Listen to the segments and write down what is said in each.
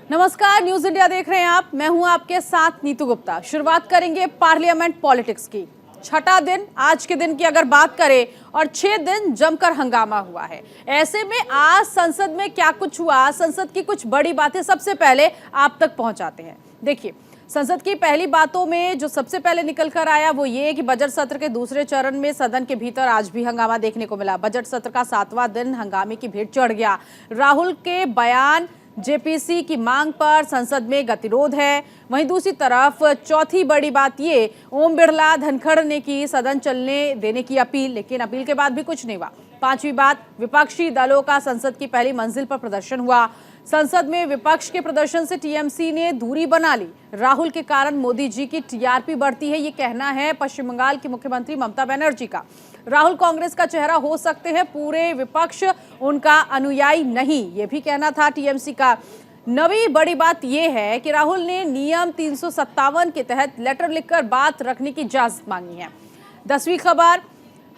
नमस्कार, news India देख रहे हैं आप। मैं हूं आपके साथ नीतू गुप्ता। शुरुआत करेंगे पार्लियामेंट पॉलिटिक्स की। छठा दिन, आज के दिन की अगर बात करें, और 6 दिन जमकर हंगामा हुआ है। ऐसे में आज संसद में क्या कुछ हुआ, संसद की कुछ बड़ी बातें सबसे पहले आप तक पहुंचाते हैं। देखिए, संसद की पहली बातों में जो सबसे पहले निकल कर आया वो ये कि बजट सत्र के दूसरे चरण में सदन के भीतर आज भी हंगामा देखने को मिला। बजट सत्र का 7वां दिन हंगामे की भीड़ चढ़ गया। राहुल के बयान, जेपीसी की मांग पर संसद में गतिरोध है। वहीं दूसरी तरफ चौथी बड़ी बात ये, ओम बिरला धनखड़ ने की सदन चलने देने की अपील, लेकिन अपील के बाद भी कुछ नहीं हुआ। पांचवी बात, विपक्षी दलों का संसद की पहली मंजिल पर प्रदर्शन हुआ। संसद में विपक्ष के प्रदर्शन से टीएमसी ने दूरी बना ली। राहुल के कारण मोदी जी की टीआरपी बढ़ती है, ये कहना है पश्चिम बंगाल की मुख्यमंत्री ममता बनर्जी का। राहुल कांग्रेस का चेहरा हो सकते हैं, पूरे विपक्ष उनका अनुयायी नहीं, ये भी कहना था टीएमसी का। नवी बड़ी बात यह है कि राहुल ने नियम 357 के तहत लेटर लिखकर बात रखने की इजाजत मांगी है। 10वीं खबर,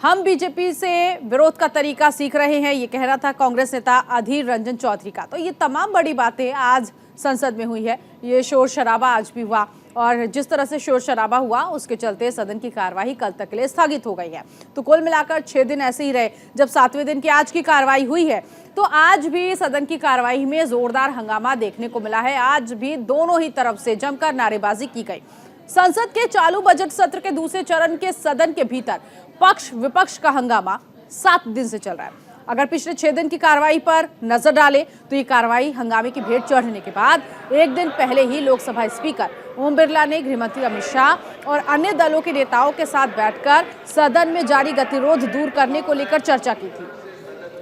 हम बीजेपी से विरोध का तरीका सीख रहे हैं, ये कह रहा था कांग्रेस नेता अधीर रंजन चौधरी का। तो ये तमाम बड़ी बातें आज संसद में हुई है। ये शोर शराबा आज भी हुआ, और जिस तरह से शोर शराबा हुआ उसके चलते सदन की कार्यवाही कल तक के लिए स्थगित हो गई है। तो कुल मिलाकर 6 दिन ऐसे ही रहे। जब 7वें दिन की आज की कार्रवाई हुई है, तो आज भी सदन की कार्यवाही में जोरदार हंगामा देखने को मिला है। आज भी दोनों ही तरफ से जमकर नारेबाजी की गई। संसद के चालू बजट सत्र के दूसरे चरण के सदन के भीतर पक्ष विपक्ष का हंगामा 7 दिन से चल रहा है। अगर पिछले 6 दिन की कार्रवाई पर नजर डालें तो ये कार्रवाई हंगामे की भेंट चढ़ने के बाद एक दिन पहले ही लोकसभा स्पीकर ओम बिरला ने गृहमंत्री अमित शाह और अन्य दलों के नेताओं के साथ बैठकर सदन में जारी गतिरोध दूर करने को लेकर चर्चा की थी।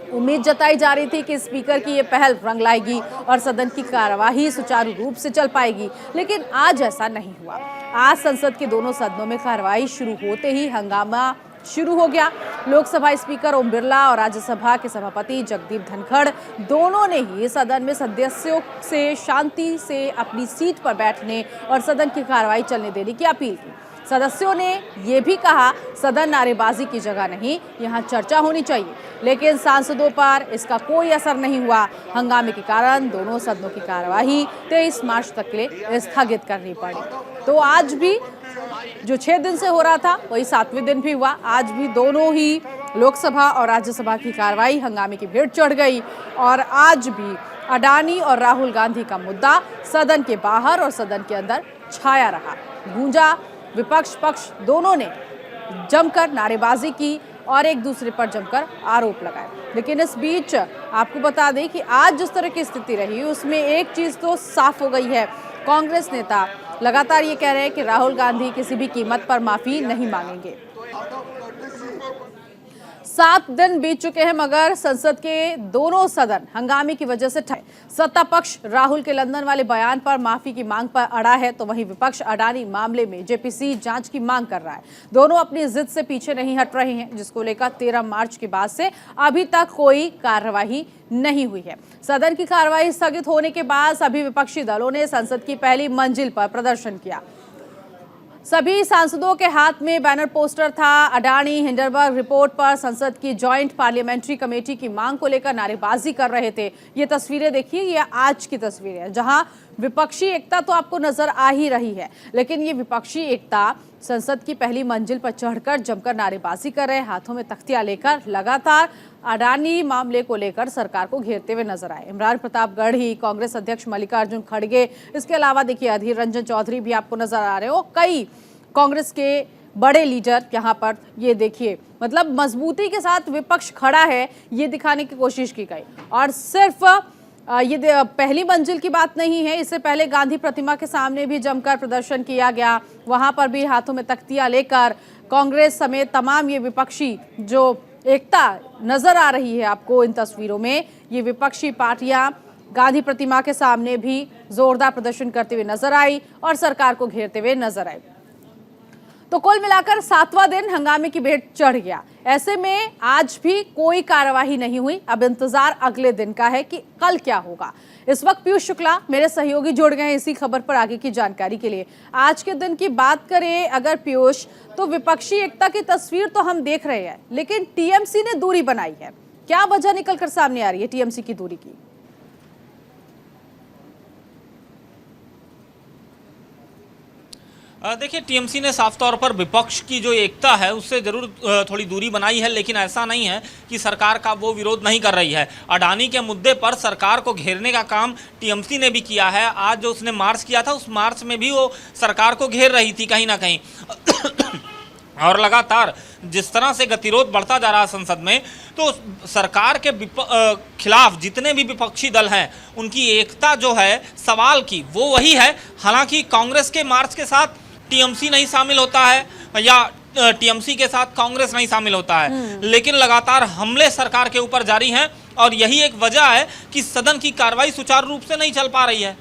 उम्मीद जताई जा रही थी कि स्पीकर की ये पहल रंग लाएगी और सदन की कार्यवाही सुचारू रूप से चल पाएगी, लेकिन आज ऐसा नहीं हुआ। आज संसद के दोनों सदनों में कार्यवाही शुरू होते ही हंगामा शुरू हो गया। लोकसभा स्पीकर ओम बिरला और राज्यसभा के सभापति जगदीप धनखड़ दोनों ने ही सदन में सदस्यों से शांति से अपनी सीट पर बैठने और सदन की कार्यवाही चलने देने की अपील की। सदस्यों ने यह भी कहा, सदन नारेबाजी की जगह नहीं, यहाँ चर्चा होनी चाहिए, लेकिन सांसदों पर इसका कोई असर नहीं हुआ। हंगामे के कारण दोनों सदनों की कार्यवाही 23 मार्च तक के लिए स्थगित करनी पड़ी। तो आज भी जो 6 दिन से हो रहा था वही 7वें दिन भी हुआ। आज भी दोनों ही लोकसभा और राज्यसभा की कार्रवाई हंगामे की भेंट चढ़ गई, और आज भी अडानी और राहुल गांधी का मुद्दा सदन के बाहर और सदन के अंदर छाया रहा। गूंजा, विपक्ष पक्ष दोनों ने जमकर नारेबाजी की और एक दूसरे पर जमकर आरोप लगाए। लेकिन इस बीच आपको बता दें कि आज जिस तरह की स्थिति रही उसमें एक चीज तो साफ हो गई है। कांग्रेस नेता लगातार ये कह रहे हैं कि राहुल गांधी किसी भी कीमत पर माफी नहीं मांगेंगे। 7 दिन बीत चुके हैं, मगर संसद के दोनों सदन हंगामे की वजह से ठहरे। सत्ता पक्ष राहुल के लंदन वाले बयान पर माफी की मांग पर अड़ा है, तो वहीं विपक्ष अडानी मामले में जेपीसी जांच की मांग कर रहा है। दोनों अपनी जिद से पीछे नहीं हट रहे हैं, जिसको लेकर 13 मार्च के बाद से अभी तक कोई कार्यवाही नहीं हुई है। सदन की कार्यवाही स्थगित होने के बाद सभी विपक्षी दलों ने संसद की पहली मंजिल पर प्रदर्शन किया। सभी सांसदों के हाथ में बैनर पोस्टर था। अडानी हिंडनबर्ग रिपोर्ट पर संसद की जॉइंट पार्लियामेंट्री कमेटी की मांग को लेकर नारेबाजी कर रहे थे। ये तस्वीरें देखिए, ये आज की तस्वीरें हैं, जहां विपक्षी एकता तो आपको नजर आ ही रही है, लेकिन ये विपक्षी एकता संसद की पहली मंजिल पर चढ़कर जमकर नारेबाजी कर रहे, हाथों में तख्तियां लेकर लगातार अडानी मामले को लेकर सरकार को घेरते हुए नजर आए। इमरान प्रताप गढ़ी, कांग्रेस अध्यक्ष मल्लिकार्जुन खड़गे, इसके अलावा देखिए अधीर रंजन चौधरी भी आपको नजर आ रहे हो। कई कांग्रेस के बड़े लीडर यहाँ पर, ये देखिए, मतलब मजबूती के साथ विपक्ष खड़ा है, ये दिखाने की कोशिश की गई। और सिर्फ ये पहली मंजिल की बात नहीं है, इससे पहले गांधी प्रतिमा के सामने भी जमकर प्रदर्शन किया गया। वहां पर भी हाथों में तख्तियां लेकर कांग्रेस समेत तमाम ये विपक्षी जो एकता नजर आ रही है आपको इन तस्वीरों में, ये विपक्षी पार्टियां गांधी प्रतिमा के सामने भी जोरदार प्रदर्शन करते हुए नजर आई और सरकार को घेरते हुए नजर आई। तो कुल मिलाकर 7वां दिन हंगामे की भेंट चढ़ गया। ऐसे में आज भी कोई कार्यवाही नहीं हुई। अब इंतजार अगले दिन का है कि कल क्या होगा। इस वक्त पीयूष शुक्ला मेरे सहयोगी जुड़ गए हैं इसी खबर पर आगे की जानकारी के लिए। आज के दिन की बात करें अगर पीयूष, तो विपक्षी एकता की तस्वीर तो हम देख रहे हैं, लेकिन टीएमसी ने दूरी बनाई है। क्या वजह निकलकर सामने आ रही है टीएमसी की दूरी की? देखिए, टीएमसी ने साफ तौर पर विपक्ष की जो एकता है उससे जरूर थोड़ी दूरी बनाई है, लेकिन ऐसा नहीं है कि सरकार का वो विरोध नहीं कर रही है। अडानी के मुद्दे पर सरकार को घेरने का काम टीएमसी ने भी किया है। आज जो उसने मार्च किया था, उस मार्च में भी वो सरकार को घेर रही थी कहीं ना कहीं। और लगातार जिस तरह से गतिरोध बढ़ता जा रहा है संसद में, तो सरकार के खिलाफ जितने भी विपक्षी दल हैं उनकी एकता जो है सवाल की, वो वही है। हालांकि कांग्रेस के मार्च के साथ टीएमसी नहीं शामिल होता है या टीएमसी के साथ कांग्रेस नहीं शामिल होता है, लेकिन लगातार हमले सरकार के ऊपर जारी हैं और यही एक वजह है कि सदन की कार्रवाई सुचारू रूप से नहीं चल पा रही है।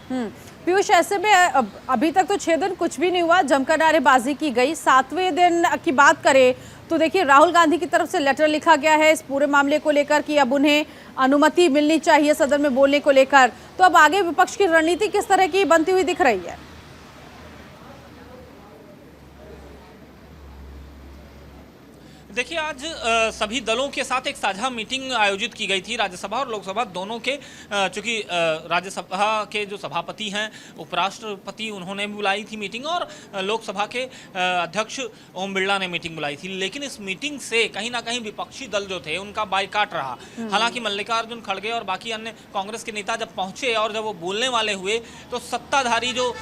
पीयूष, ऐसे में अभी तक तो 6 दिन कुछ भी नहीं हुआ, जमकर नारेबाजी की गई। 7वें दिन की बात करें तो देखिए, राहुल गांधी की तरफ से लेटर लिखा गया है इस पूरे मामले को लेकर कि अब उन्हें अनुमति मिलनी चाहिए सदन में बोलने को लेकर। तो अब आगे विपक्ष की रणनीति किस तरह की बनती हुई दिख रही है? देखिए, आज सभी दलों के साथ एक साझा मीटिंग आयोजित की गई थी, राज्यसभा और लोकसभा दोनों के। चूंकि राज्यसभा के जो सभापति हैं, उपराष्ट्रपति, उन्होंने भी बुलाई थी मीटिंग, और लोकसभा के अध्यक्ष ओम बिरला ने मीटिंग बुलाई थी। लेकिन इस मीटिंग से कहीं ना कहीं विपक्षी दल जो थे उनका बायकॉट रहा। हालांकि मल्लिकार्जुन खड़गे और बाकी अन्य कांग्रेस के नेता जब पहुंचे और जब वो बोलने वाले हुए, तो सत्ताधारी जो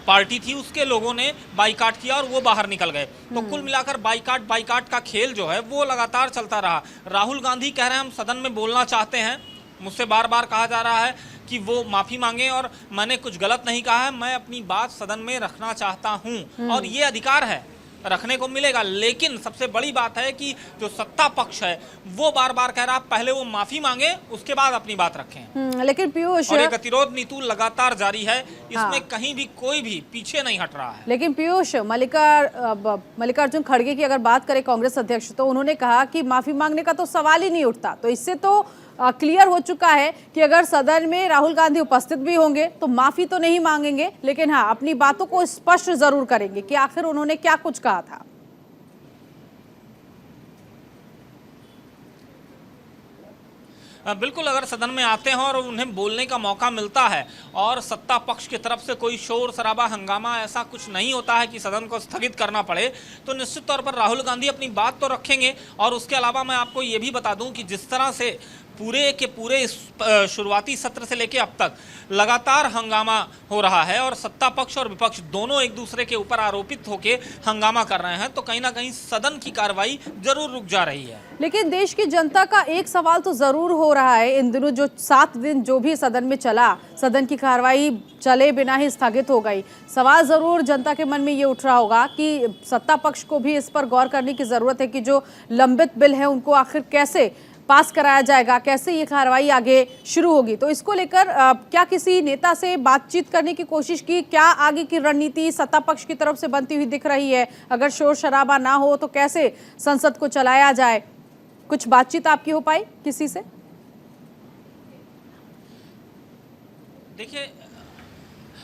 पार्टी थी उसके लोगों ने बाइकाट किया और वो बाहर निकल गए। तो कुल मिलाकर बाइकाट का खेल जो है वो लगातार चलता रहा। राहुल गांधी कह रहे हैं हम सदन में बोलना चाहते हैं। मुझसे बार बार कहा जा रहा है कि वो माफी मांगे और मैंने कुछ गलत नहीं कहा है, मैं अपनी बात सदन में रखना चाहता हूं और ये अधिकार है, रखने को मिलेगा। लेकिन सबसे बड़ी बात है कि जो सत्ता पक्ष है वो बार बार कह रहा है पहले वो माफी मांगे उसके बाद अपनी बात रखें। लेकिन पीयूष, और ये गतिरोध नीति लगातार जारी है, इसमें कहीं भी कोई भी पीछे नहीं हट रहा है। लेकिन पीयूष, मल्लिकार्जुन खड़गे की अगर बात करें कांग्रेस अध्यक्ष, तो उन्होंने कहा कि माफी मांगने का तो सवाल ही नहीं उठता। तो इससे तो क्लियर हो चुका है कि अगर सदन में राहुल गांधी उपस्थित भी होंगे तो माफी तो नहीं मांगेंगे, लेकिन हाँ, अपनी बातों को स्पष्ट जरूर करेंगे कि आखिर उन्होंने क्या कुछ कहा था। बिल्कुल, अगर सदन में आते हैं और उन्हें बोलने का मौका मिलता है और सत्ता पक्ष की तरफ से कोई शोर शराबा हंगामा ऐसा कुछ नहीं होता है कि सदन को स्थगित करना पड़े, तो निश्चित तौर पर राहुल गांधी अपनी बात तो रखेंगे। और उसके अलावा मैं आपको ये भी बता दूं कि जिस तरह से पूरे के पूरे शुरुआती सत्र से लेकर अब तक लगातार हंगामा हो रहा है और सत्ता पक्ष और विपक्ष दोनों एक दूसरे के ऊपर आरोपित होकर हंगामा कर रहे हैं, तो कहीं ना कहीं सदन की कार्रवाई जरूर रुक जा रही है। लेकिन देश की जनता का एक सवाल तो जरूर हो रहा है, इन दिनों जो 7 दिन जो भी सदन में चला, सदन की कार्रवाई चले बिना ही स्थगित हो गई। सवाल जरूर जनता के मन में ये उठ रहा होगा कि सत्ता पक्ष को भी इस पर गौर करने की जरूरत है कि जो लंबित बिल है उनको आखिर कैसे पास कराया जाएगा, कैसे ये कार्रवाई आगे शुरू होगी। तो इसको लेकर क्या किसी नेता से बातचीत करने की कोशिश की? क्या आगे की रणनीति सत्ता पक्ष की तरफ से बनती हुई दिख रही है? अगर शोर शराबा ना हो तो कैसे संसद को चलाया जाए? कुछ बातचीत आपकी हो पाई किसी से? देखिए,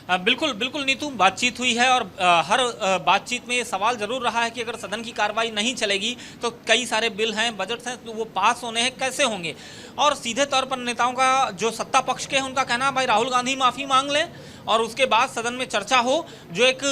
बिल्कुल नीतू, बातचीत हुई है और हर बातचीत में ये सवाल जरूर रहा है कि अगर सदन की कार्रवाई नहीं चलेगी तो कई सारे बिल हैं, बजट हैं, तो वो पास होने हैं, कैसे होंगे। और सीधे तौर पर नेताओं का, जो सत्ता पक्ष के हैं, उनका कहना है भाई राहुल गांधी माफ़ी मांग लें और उसके बाद सदन में चर्चा हो। जो एक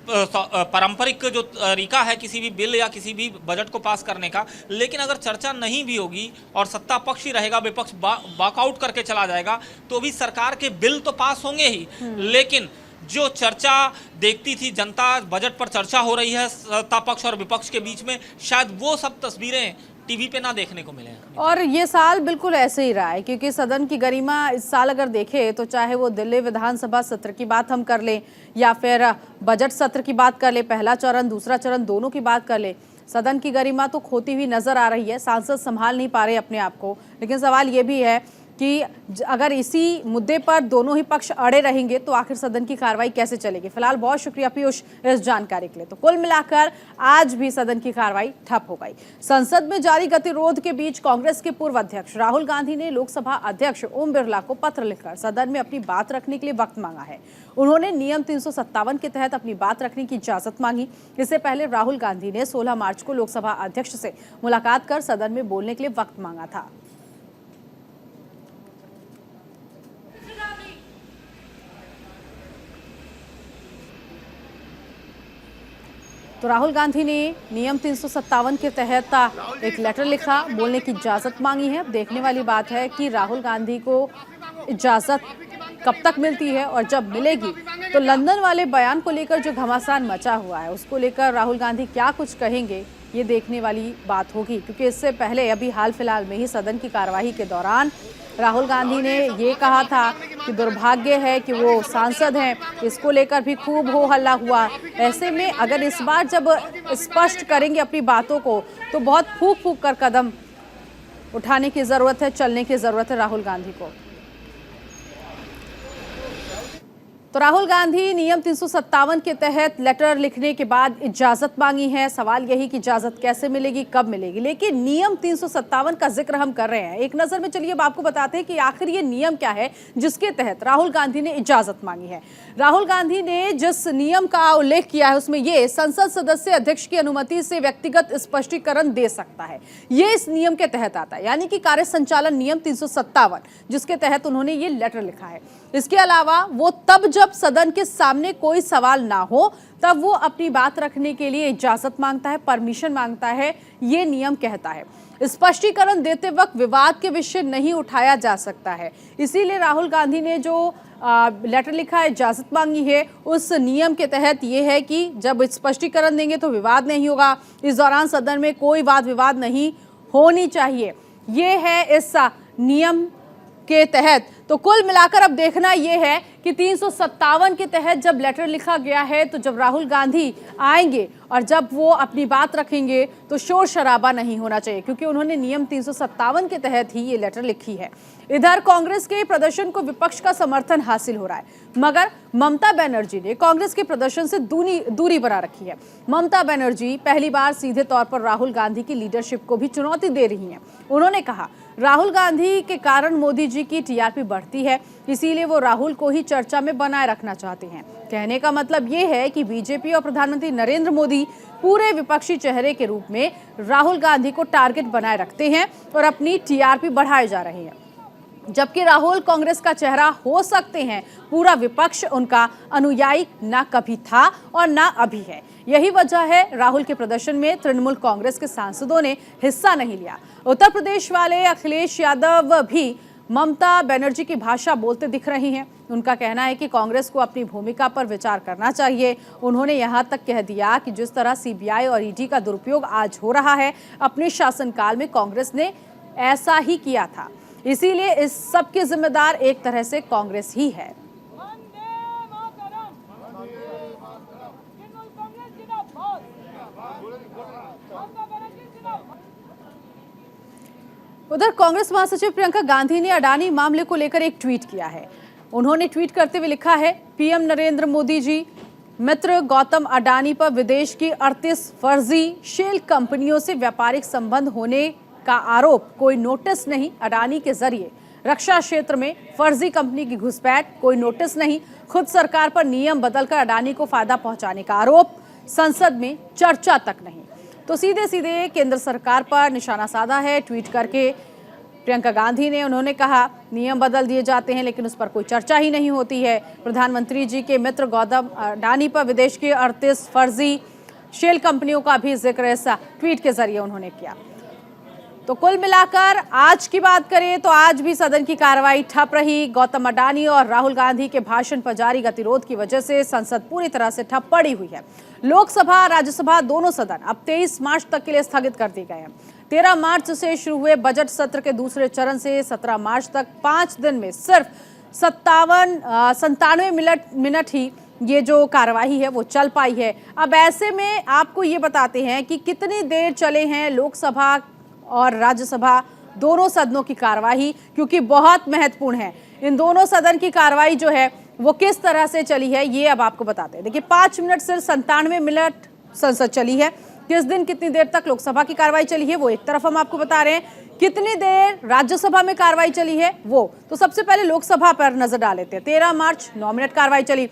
पारंपरिक जो तरीका है किसी भी बिल या किसी भी बजट को पास करने का, लेकिन अगर चर्चा नहीं भी होगी और सत्ता पक्ष ही रहेगा, विपक्ष वॉकआउट करके चला जाएगा, तो भी सरकार के बिल तो पास होंगे ही। लेकिन जो चर्चा देखती थी जनता, बजट पर चर्चा हो रही है सत्ता पक्ष और विपक्ष के बीच में, शायद वो सब तस्वीरें टीवी पे ना देखने को मिले। और ये साल बिल्कुल ऐसे ही रहा है, क्योंकि सदन की गरिमा इस साल अगर देखें तो चाहे वो दिल्ली विधानसभा सत्र की बात हम कर लें या फिर बजट सत्र की बात कर लें, पहला चरण दूसरा चरण दोनों की बात कर लें, सदन की गरिमा तो खोती हुई नजर आ रही है। सांसद संभाल नहीं पा रहे अपने आप को। लेकिन सवाल ये भी है कि अगर इसी मुद्दे पर दोनों ही पक्ष अड़े रहेंगे तो आखिर सदन की कार्रवाई कैसे चलेगी। फिलहाल बहुत शुक्रिया पीयूष इस जानकारी के लिए। तो कुल मिलाकर आज भी सदन की कार्रवाई ठप हो गई। संसद में जारी गतिरोध के बीच कांग्रेस के पूर्व अध्यक्ष राहुल गांधी ने लोकसभा अध्यक्ष ओम बिरला को पत्र लिखकर सदन में अपनी बात रखने के लिए वक्त मांगा है। उन्होंने नियम 357 के तहत अपनी बात रखने की इजाजत मांगी। इससे पहले राहुल गांधी ने 16 मार्च को लोकसभा अध्यक्ष से मुलाकात कर सदन में बोलने के लिए वक्त मांगा था। तो राहुल गांधी ने नियम 357 के तहत एक लेटर लिखा, बोलने की इजाजत मांगी है। अब देखने वाली बात है कि राहुल गांधी को इजाजत कब तक मिलती है और जब मिलेगी तो लंदन वाले बयान को लेकर जो घमासान मचा हुआ है उसको लेकर राहुल गांधी क्या कुछ कहेंगे, ये देखने वाली बात होगी। क्योंकि इससे पहले अभी हाल फिलहाल में ही सदन की कार्यवाही के दौरान राहुल गांधी ने ये कहा था कि दुर्भाग्य है कि वो सांसद हैं, इसको लेकर भी खूब हो हल्ला हुआ। ऐसे में अगर इस बार जब स्पष्ट करेंगे अपनी बातों को तो बहुत फूंक फूंक कर कदम उठाने की जरूरत है, चलने की जरूरत है राहुल गांधी को। तो राहुल गांधी नियम 357 के तहत लेटर लिखने के बाद इजाजत मांगी है। सवाल यही कि इजाजत कैसे मिलेगी, कब मिलेगी। लेकिन नियम 357 का जिक्र हम कर रहे हैं, एक नजर में चलिए अब आपको बताते हैं कि आखिर ये नियम क्या है जिसके तहत राहुल गांधी ने इजाजत मांगी है। राहुल गांधी ने जिस नियम का उल्लेख किया है उसमें ये संसद सदस्य अध्यक्ष की अनुमति से व्यक्तिगत स्पष्टीकरण दे सकता है, ये इस नियम के तहत आता है, यानी कि कार्य संचालन नियम 357 जिसके तहत उन्होंने ये लेटर लिखा है। इसके अलावा वो तब जब सदन के सामने कोई सवाल ना हो तब वो अपनी बात रखने के लिए इजाजत मांगता है, परमिशन मांगता है, ये नियम कहता है। स्पष्टीकरण देते वक्त विवाद के विषय नहीं उठाया जा सकता है, इसीलिए राहुल गांधी ने जो लेटर लिखा है, इजाजत मांगी है, उस नियम के तहत ये है कि जब स्पष्टीकरण देंगे तो विवाद नहीं होगा, इस दौरान सदन में कोई वाद विवाद नहीं होनी चाहिए, ये है इस नियम के तहत। तो कुल मिलाकर अब देखना यह है कि 357 के तहत जब लेटर लिखा गया है तो जब राहुल गांधी आएंगे और जब वो अपनी बात रखेंगे तो शोर शराबा नहीं होना चाहिए, क्योंकि उन्होंने नियम 357 के तहत ही ये लेटर लिखी है। इधर कांग्रेस के प्रदर्शन को विपक्ष का समर्थन हासिल हो रहा है, मगर ममता बनर्जी ने कांग्रेस के प्रदर्शन से दूरी बना रखी है। ममता बनर्जी पहली बार सीधे तौर पर राहुल गांधी की लीडरशिप को भी चुनौती दे रही हैं। उन्होंने कहा राहुल गांधी के कारण मोदी जी की टीआरपी बढ़ती है, इसीलिए वो राहुल को ही चर्चा में बनाए रखना चाहते हैं। कहने का मतलब ये है कि बीजेपी और प्रधानमंत्री नरेंद्र मोदी पूरे विपक्षी चेहरे के रूप में राहुल गांधी को टारगेट बनाए रखते हैं और अपनी टीआरपी बढ़ाए जा रहे हैं, जबकि राहुल कांग्रेस का चेहरा हो सकते हैं, पूरा विपक्ष उनका अनुयायी ना कभी था और ना अभी है। यही वजह है राहुल के प्रदर्शन में तृणमूल कांग्रेस के सांसदों ने हिस्सा नहीं लिया। उत्तर प्रदेश वाले अखिलेश यादव भी ममता बनर्जी की भाषा बोलते दिख रही हैं। उनका कहना है कि कांग्रेस को अपनी भूमिका पर विचार करना चाहिए। उन्होंने यहां तक कह दिया कि जिस तरह सीबीआई और ईडी का दुरुपयोग आज हो रहा है, अपने शासनकाल में कांग्रेस ने ऐसा ही किया था, इसीलिए इस सब के जिम्मेदार एक तरह से कांग्रेस ही है। उधर कांग्रेस महासचिव प्रियंका गांधी ने अडानी मामले को लेकर एक ट्वीट किया है। उन्होंने ट्वीट करते हुए लिखा है, पीएम नरेंद्र मोदी जी मित्र गौतम अडानी पर विदेश की 38 फर्जी शेल कंपनियों से व्यापारिक संबंध होने का आरोप, कोई नोटिस नहीं। अडानी के जरिए रक्षा क्षेत्र में फर्जी कंपनी की घुसपैठ, कोई नोटिस नहीं। खुद सरकार पर नियम बदलकर अडानी को फायदा पहुंचाने का आरोप, संसद में चर्चा तक नहीं। तो सीधे सीधे केंद्र सरकार पर निशाना साधा है ट्वीट करके प्रियंका गांधी ने। उन्होंने कहा नियम बदल दिए जाते हैं लेकिन उस पर कोई चर्चा ही नहीं होती है। प्रधानमंत्री जी के मित्र गौतम अडानी पर विदेश की 38 फर्जी शेल कंपनियों का भी जिक्र इस ट्वीट के जरिए उन्होंने किया। तो कुल मिलाकर आज की बात करें तो आज भी सदन की कार्रवाई ठप रही। गौतम अडानी और राहुल गांधी के भाषण पर जारी गतिरोध की वजह से संसद पूरी तरह से ठप पड़ी हुई है। लोकसभा राज्यसभा दोनों सदन अब 23 मार्च तक के लिए स्थगित कर दिए गए हैं। 13 मार्च से शुरू हुए बजट सत्र के दूसरे चरण से 17 मार्च तक 5 दिन में सिर्फ 97 मिनट ही ये जो कार्यवाही है वो चल पाई है। अब ऐसे में आपको ये बताते हैं कि कितनी देर चले हैं लोकसभा और राज्यसभा दोनों सदनों की कार्यवाही, क्योंकि बहुत महत्वपूर्ण है। इन दोनों सदन की कार्यवाही जो है वो किस तरह से चली है ये अब आपको बताते हैं। देखिए 5 मिनट सिर्फ 97 मिनट संसद चली है। किस दिन कितनी देर तक लोकसभा की कार्रवाई चली है वो एक तरफ हम आपको बता रहे हैं, कितनी देर राज्यसभा में कार्रवाई चली है वो। तो सबसे पहले लोकसभा पर नजर डाल लेते हैं। 13 मार्च 9 मिनट कार्रवाई चली,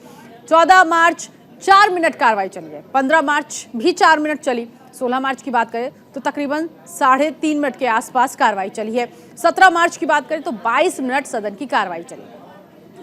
14 मार्च 4 मिनट कार्रवाई चली है, 15 मार्च भी 4 मिनट चली, 16 मार्च की बात करें तो तकरीबन 3.5 मिनट के आसपास कार्रवाई चली है, 17 मार्च की बात करें तो 22 मिनट सदन की कार्रवाई चली।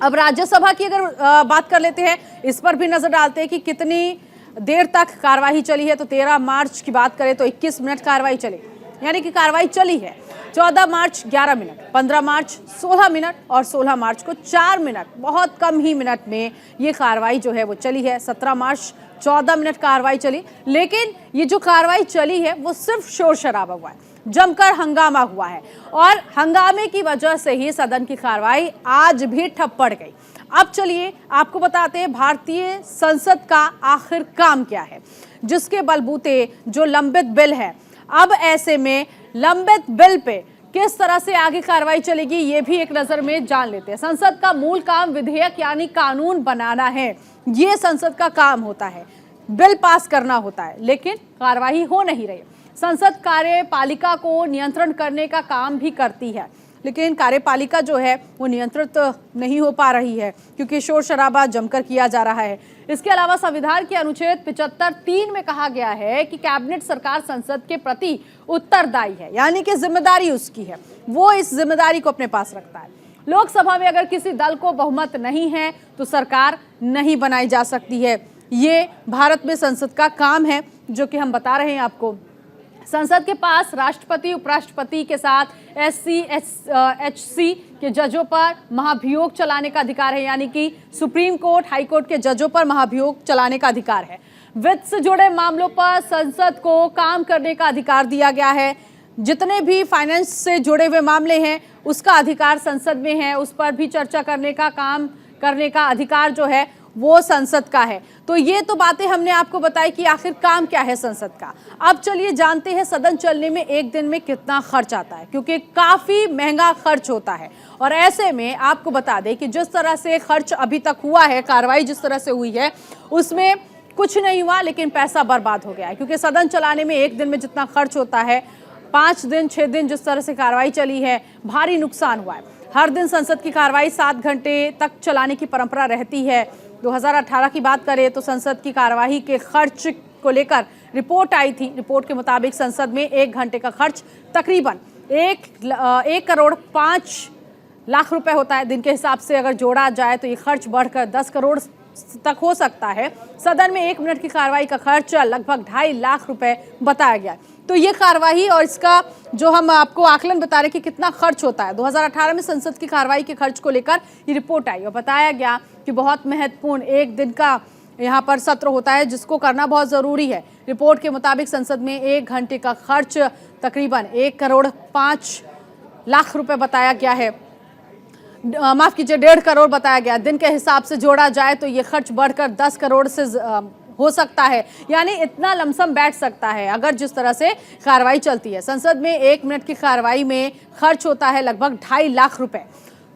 अब राज्यसभा की अगर बात कर लेते हैं, इस पर भी नजर डालते हैं कि कितनी देर तक कार्रवाई चली है। तो 13 मार्च की बात करें तो 21 मिनट कार्रवाई चली, यानी कि कार्रवाई चली है। 14 मार्च 11 मिनट, 15 मार्च 16 मिनट और 16 मार्च को 4 मिनट, बहुत कम ही मिनट में ये कार्रवाई जो है वो चली है। 17 मार्च 14 मिनट कार्रवाई चली, लेकिन ये जो कार्रवाई चली है वो सिर्फ शोर शराबा हुआ है, जमकर हंगामा हुआ है और हंगामे की वजह से ही सदन की कार्रवाई आज भी ठप पड़ गई। अब चलिए आपको बताते हैं भारतीय संसद का आखिर काम क्या है, जिसके बलबूते जो लंबित बिल है। अब ऐसे में लंबित बिल पे किस तरह से आगे कार्रवाई चलेगी ये भी एक नजर में जान लेते हैं। संसद का मूल काम विधेयक यानी कानून बनाना है, ये संसद का काम होता है, बिल पास करना होता है, लेकिन कार्रवाई हो नहीं रही। संसद कार्यपालिका को नियंत्रण करने का काम भी करती है, लेकिन कार्यपालिका जो है वो नियंत्रित नहीं हो पा रही है क्योंकि शोर शराबा जमकर किया जा रहा है। इसके अलावा संविधान के अनुच्छेद 75(3) में कहा गया है कि कैबिनेट सरकार संसद के प्रति उत्तरदायी है, यानी कि जिम्मेदारी उसकी है, वो इस जिम्मेदारी को अपने पास रखता है। लोकसभा में अगर किसी दल को बहुमत नहीं है तो सरकार नहीं बनाई जा सकती है। ये भारत में संसद का काम है जो कि हम बता रहे हैं आपको। संसद के पास राष्ट्रपति उपराष्ट्रपति के साथ SC HC के जजों पर महाभियोग चलाने का अधिकार है, यानी कि सुप्रीम कोर्ट हाई कोर्ट के जजों पर महाभियोग चलाने का अधिकार है। वित्त से जुड़े मामलों पर संसद को काम करने का अधिकार दिया गया है। जितने भी फाइनेंस से जुड़े हुए मामले हैं उसका अधिकार संसद में है, उस पर भी चर्चा करने का काम करने का अधिकार जो है वो संसद का है। तो ये तो बातें हमने आपको बताई कि आखिर काम क्या है संसद का। अब चलिए जानते हैं सदन चलने में एक दिन में कितना खर्च आता है, क्योंकि काफी महंगा खर्च होता है। और ऐसे में आपको बता दें कि जिस तरह से खर्च अभी तक हुआ है, कार्रवाई जिस तरह से हुई है उसमें कुछ नहीं हुआ, लेकिन पैसा बर्बाद हो गया है। क्योंकि सदन चलाने में एक दिन में जितना खर्च होता है, 5 दिन 6 दिन जिस तरह से कार्रवाई चली है, भारी नुकसान हुआ है। हर दिन संसद की कार्रवाई 7 घंटे तक चलाने की परंपरा रहती है। 2018 की बात करें तो संसद की कार्यवाही के खर्च को लेकर रिपोर्ट आई थी। रिपोर्ट के मुताबिक संसद में 1 घंटे का खर्च तकरीबन 1 करोड़ 5 लाख रुपए होता है। दिन के हिसाब से अगर जोड़ा जाए तो ये खर्च बढ़कर 10 करोड़ तक हो सकता है। सदन में 1 मिनट की कार्रवाई का खर्च लगभग 2.5 लाख रुपए बताया गया। तो ये कार्रवाई और इसका जो हम आपको आकलन बता रहे कि कितना खर्च होता है, 2018 में संसद की कार्रवाई के खर्च को लेकर ये रिपोर्ट आई और बताया गया कि बहुत महत्वपूर्ण 1 दिन का यहाँ पर सत्र होता है जिसको करना बहुत ज़रूरी है। रिपोर्ट के मुताबिक संसद में 1 घंटे का खर्च तकरीबन 1 करोड़ 5 लाख रुपए बताया गया है, माफ कीजिए 1.5 करोड़ बताया गया। दिन के हिसाब से जोड़ा जाए तो ये खर्च बढ़कर 10 करोड़ से हो सकता है, यानी इतना लमसम बैठ सकता है अगर जिस तरह से कार्रवाई चलती है। संसद में 1 मिनट की कार्रवाई में खर्च होता है लगभग 2.5 लाख रुपए।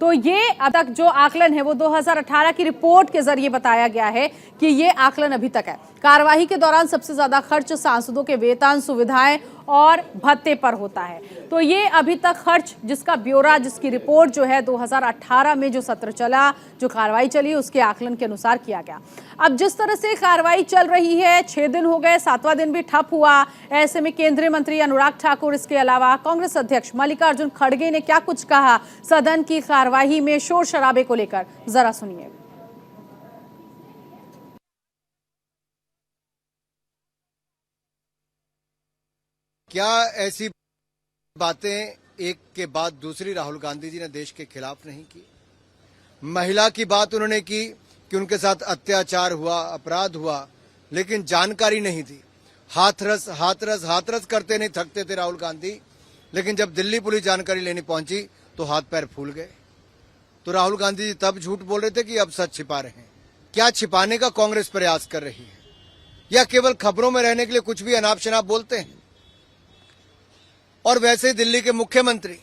तो ये अब तक जो आकलन है वो 2018 की रिपोर्ट के जरिए बताया गया है कि ये आकलन अभी तक है। कार्यवाही के दौरान सबसे ज्यादा खर्च सांसदों के वेतन, सुविधाएं और भत्ते पर होता है। तो ये अभी तक खर्च जिसका ब्यौरा, जिसकी रिपोर्ट जो है 2018 में जो सत्र चला, जो कार्रवाई चली, उसके आकलन के अनुसार किया गया। अब जिस तरह से कार्रवाई चल रही है, 6 दिन हो गए, 7वां दिन भी ठप हुआ। ऐसे में केंद्रीय मंत्री अनुराग ठाकुर, इसके अलावा कांग्रेस अध्यक्ष मल्लिकार्जुन खड़गे ने क्या कुछ कहा सदन की कार्यवाही में शोर शराबे को लेकर, जरा सुनिए। क्या ऐसी बातें एक के बाद दूसरी राहुल गांधी जी ने देश के खिलाफ नहीं की? महिला की बात उन्होंने की कि उनके साथ अत्याचार हुआ, अपराध हुआ, लेकिन जानकारी नहीं थी। हाथरस करते नहीं थकते थे राहुल गांधी, लेकिन जब दिल्ली पुलिस जानकारी लेने पहुंची तो हाथ पैर फूल गए। तो राहुल गांधी जी तब झूठ बोल रहे थे कि अब सच छिपा रहे हैं। क्या छिपाने का कांग्रेस प्रयास कर रही है या केवल खबरों में रहने के लिए कुछ भी अनाप शनाप बोलते हैं? और वैसे ही दिल्ली के मुख्यमंत्री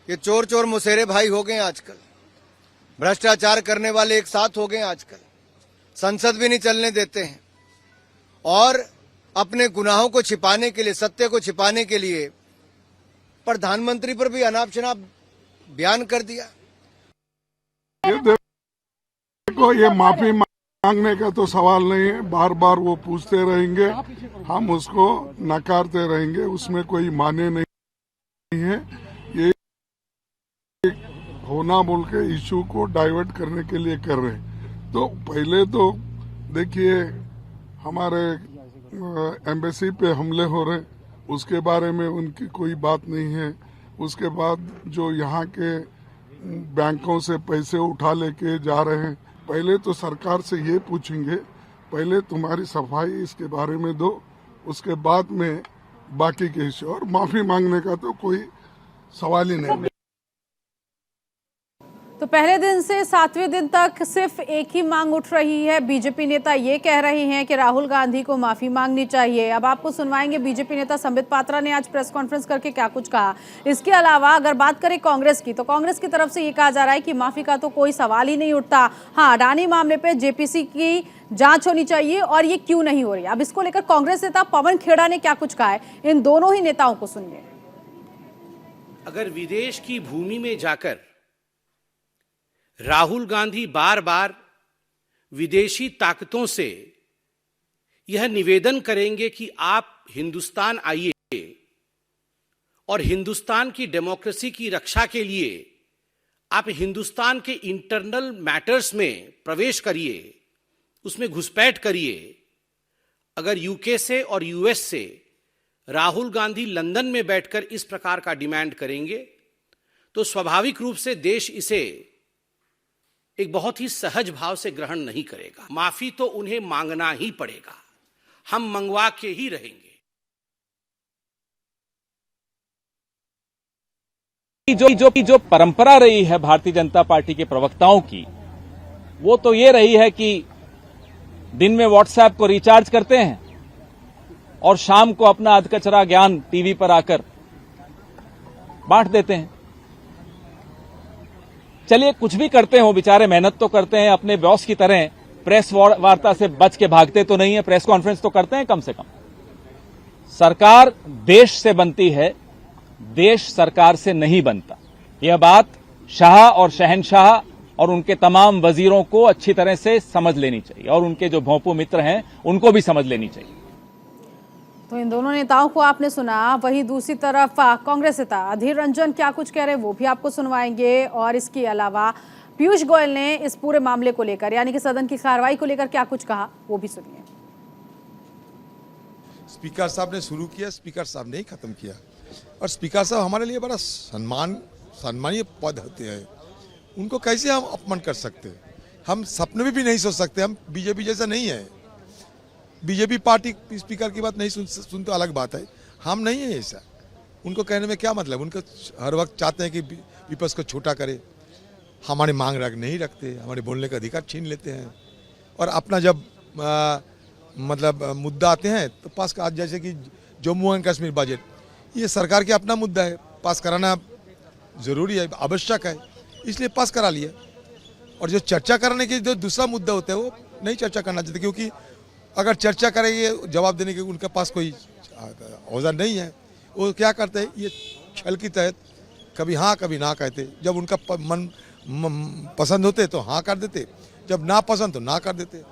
ये चोर चोर मुसेरे भाई हो गए आजकल, भ्रष्टाचार करने वाले एक साथ हो गए आजकल, संसद भी नहीं चलने देते हैं और अपने गुनाहों को छिपाने के लिए, सत्य को छिपाने के लिए प्रधानमंत्री पर भी अनाप शनाप बयान कर दिया। ये देखो, ये माफी मांगने का तो सवाल नहीं है, बार बार वो पूछते रहेंगे, हम उसको नकारते रहेंगे, उसमें कोई माने नहीं है। ये होना बोल के इशू को डाइवर्ट करने के लिए कर रहे हैं। तो पहले तो देखिए हमारे एम्बेसी पे हमले हो रहे, उसके बारे में उनकी कोई बात नहीं है। उसके बाद जो यहाँ के बैंकों से पैसे उठा लेके जा रहे हैं, पहले तो सरकार से ये पूछेंगे, पहले तुम्हारी सफाई इसके बारे में दो, उसके बाद में बाकी के हिस्से। और माफी मांगने का तो कोई सवाल ही नहीं। तो पहले दिन से 7वें दिन तक सिर्फ एक ही मांग उठ रही है। बीजेपी नेता ये कह रहे हैं कि राहुल गांधी को माफी मांगनी चाहिए। अब आपको सुनवाएंगे बीजेपी नेता संबित पात्रा ने आज प्रेस कॉन्फ्रेंस करके क्या कुछ कहा। इसके अलावा अगर बात करें कांग्रेस की, तो कांग्रेस की तरफ से ये कहा जा रहा है कि माफी का तो कोई सवाल ही नहीं उठता। हाँ, अडानी मामले पे जेपीसी की जांच होनी चाहिए और ये क्यों नहीं हो रही। अब इसको लेकर कांग्रेस नेता पवन खेड़ा ने क्या कुछ कहा है, इन दोनों ही नेताओं को सुनिए। अगर विदेश की भूमि में जाकर राहुल गांधी बार बार विदेशी ताकतों से यह निवेदन करेंगे कि आप हिंदुस्तान आइए और हिंदुस्तान की डेमोक्रेसी की रक्षा के लिए आप हिंदुस्तान के इंटरनल मैटर्स में प्रवेश करिए, उसमें घुसपैठ करिए। अगर यूके से और यूएस से राहुल गांधी लंदन में बैठकर इस प्रकार का डिमांड करेंगे तो स्वाभाविक रूप से देश इसे एक बहुत ही सहज भाव से ग्रहण नहीं करेगा। माफी तो उन्हें मांगना ही पड़ेगा, हम मंगवा के ही रहेंगे। जो परंपरा रही है भारतीय जनता पार्टी के प्रवक्ताओं की, वो तो ये रही है कि दिन में व्हाट्सएप को रिचार्ज करते हैं और शाम को अपना अधकचरा ज्ञान टीवी पर आकर बांट देते हैं। चलिए, कुछ भी करते हो बेचारे, मेहनत तो करते हैं अपने बॉस की तरह। प्रेस वार्ता से बच के भागते तो नहीं है, प्रेस कॉन्फ्रेंस तो करते हैं कम से कम। सरकार देश से बनती है, देश सरकार से नहीं बनता। यह बात शाह और शहनशाह और उनके तमाम वजीरों को अच्छी तरह से समझ लेनी चाहिए और उनके जो भोंपू मित्र हैं उनको भी समझ लेनी चाहिए। तो इन दोनों नेताओं को आपने सुना। वहीं दूसरी तरफ कांग्रेस नेता अधीर रंजन क्या कुछ कह रहे हैं वो भी आपको सुनवाएंगे। और इसके अलावा पीयूष गोयल ने इस पूरे मामले को लेकर, यानी कि सदन की कार्रवाई को लेकर क्या कुछ कहा, वो भी सुनिए। स्पीकर साहब ने शुरू किया, स्पीकर साहब ने ही खत्म किया। और स्पीकर साहब हमारे लिए बड़ा सम्मानीय पद होते हैं, उनको कैसे हम अपमान कर सकते हैं। हम सपने में भी नहीं सोच सकते, हम बीजेपी जैसा नहीं है। बीजेपी पार्टी स्पीकर की बात नहीं सुन तो अलग बात है, हम नहीं है ऐसा। उनको कहने में क्या मतलब, उनको हर वक्त चाहते हैं कि विपक्ष को छोटा करे, हमारी मांग नहीं रखते, हमारे बोलने का अधिकार छीन लेते हैं। और अपना जब मतलब मुद्दा आते हैं तो पास का, आज जैसे कि जम्मू एंड कश्मीर बजट, ये सरकार का अपना मुद्दा है, पास कराना जरूरी है, आवश्यक है, इसलिए पास करा लिया। और जो चर्चा करने के जो दूसरा मुद्दा होता है वो नहीं चर्चा करना चाहते, क्योंकि अगर चर्चा करेंगे जवाब देने के उनके पास कोई औजार नहीं है। वो क्या करते हैं, ये छल की तहत कभी हाँ कभी ना कहते। जब उनका मन पसंद होते तो हाँ कर देते, जब ना पसंद तो ना कर देते।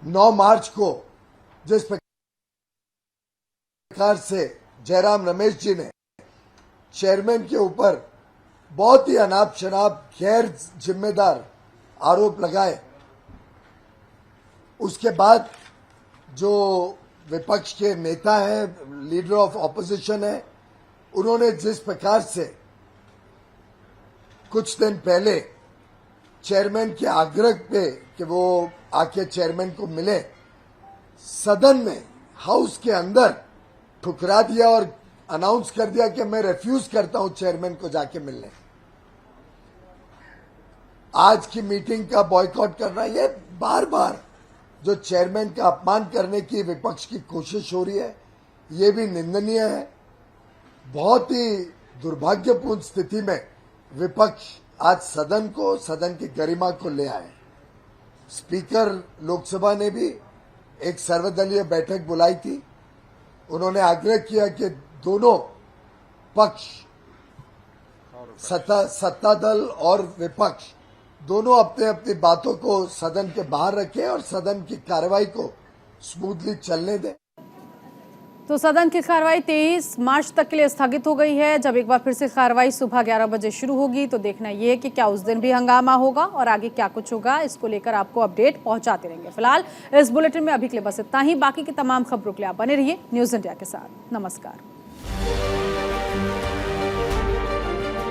9 मार्च को जिस प्रकार से जयराम रमेश जी ने चेयरमैन के ऊपर बहुत ही अनाप शनाप गैर जिम्मेदार आरोप लगाए, उसके बाद जो विपक्ष के नेता है, लीडर ऑफ ऑपोजिशन है, उन्होंने जिस प्रकार से कुछ दिन पहले चेयरमैन के आग्रह पे कि वो आके चेयरमैन को मिले, सदन में हाउस के अंदर ठुकरा दिया और अनाउंस कर दिया कि मैं रिफ्यूज करता हूं चेयरमैन को जाके मिलने। आज की मीटिंग का बॉयकॉट करना, ये बार बार जो चेयरमैन का अपमान करने की विपक्ष की कोशिश हो रही है, ये भी निंदनीय है। बहुत ही दुर्भाग्यपूर्ण स्थिति में विपक्ष आज सदन की गरिमा को ले आए। स्पीकर लोकसभा ने भी एक सर्वदलीय बैठक बुलाई थी। उन्होंने आग्रह किया कि दोनों पक्ष, सत्ता दल और विपक्ष, दोनों अपने अपनी बातों को सदन के बाहर रखें और सदन की कार्रवाई को स्मूथली चलने दें। तो सदन की कार्रवाई 23 मार्च तक के लिए स्थगित हो गई है। जब एक बार फिर से कार्रवाई सुबह 11 बजे शुरू होगी तो देखना ये है कि क्या उस दिन भी हंगामा होगा और आगे क्या कुछ होगा, इसको लेकर आपको अपडेट पहुंचाते रहेंगे। फिलहाल इस बुलेटिन में अभी के लिए बस इतना ही। बाकी की तमाम खबरों के लिए आप बने रहिए न्यूज़ इंडिया के साथ। नमस्कार।